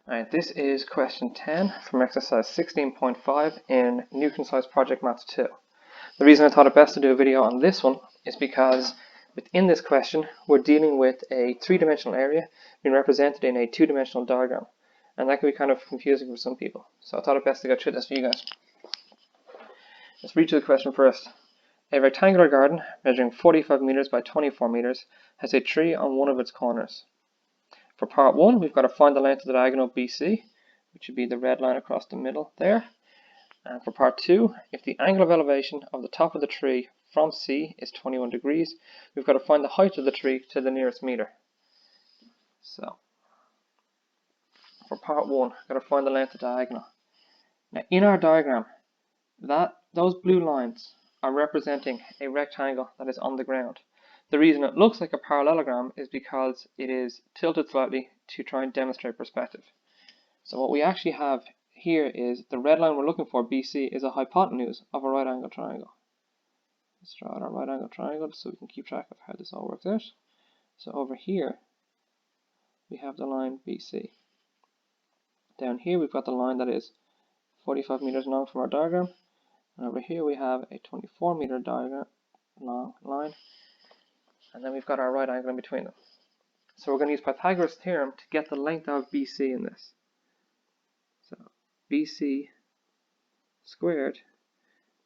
Alright, this is question 10 from exercise 16.5 in New Concise Project Maths 2. The reason I thought it best to do a video on this one is because within this question we're dealing with a three-dimensional area being represented in a two-dimensional diagram, and that can be kind of confusing for some people. So I thought it best to go through this for you guys. Let's read through the question first. A rectangular garden measuring 45 meters by 24 meters has a tree on one of its corners. For part 1, we've got to find the length of the diagonal BC, which would be the red line across the middle there. And for part 2, if the angle of elevation of the top of the tree from C is 21 degrees, we've got to find the height of the tree to the nearest meter. So, for part 1, we've got to find the length of the diagonal. Now, in our diagram, those blue lines are representing a rectangle that is on the ground. The reason it looks like a parallelogram is because it is tilted slightly to try and demonstrate perspective. So what we actually have here is the red line we're looking for, BC, is a hypotenuse of a right angle triangle. Let's draw out our right angle triangle so we can keep track of how this all works out. So over here we have the line BC. Down here we've got the line that is 45 meters long from our diagram, and over here we have a 24 meter diagram long line. And then we've got our right angle in between them. So we're going to use Pythagoras' theorem to get the length of BC in this. So BC squared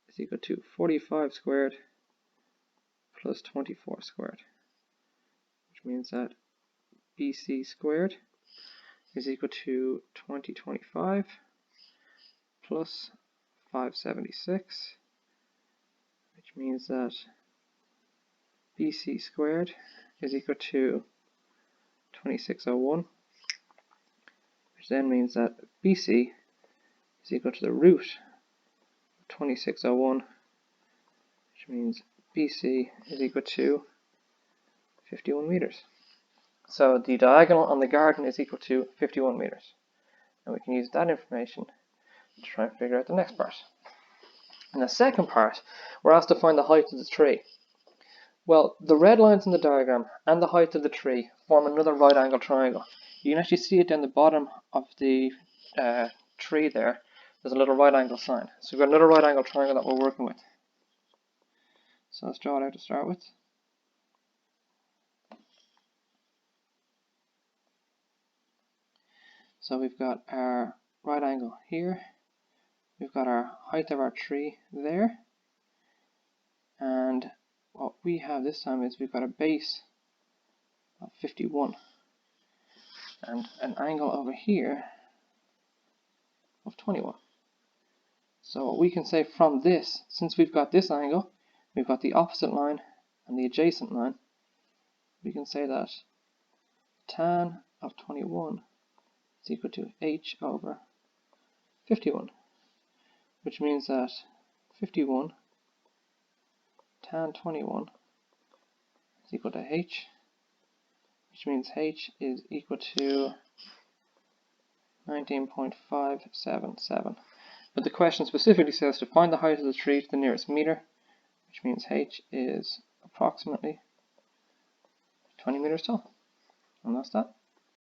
is equal to 45 squared plus 24 squared, which means that BC squared is equal to 2025 plus 576, which means that BC squared is equal to 2601, which then means that BC is equal to the root of 2601, which means BC is equal to 51 meters. So the diagonal on the garden is equal to 51 meters. And we can use that information to try and figure out the next part. In the second part, we're asked to find the height of the tree. Well, the red lines in the diagram and the height of the tree form another right angle triangle. You can actually see it down the bottom of the tree there. There's a little right angle sign. So we've got another right angle triangle that we're working with. So let's draw it out to start with. So we've got our right angle here. We've got our height of our tree there. And what we have this time is we've got a base of 51 and an angle over here of 21. So what we can say from this, since we've got this angle, we've got the opposite line and the adjacent line, we can say that tan of 21 is equal to h over 51, which means that 51 tan 21 is equal to h, which means h is equal to 19.577. But the question specifically says to find the height of the tree to the nearest meter, which means h is approximately 20 meters tall. And that's that.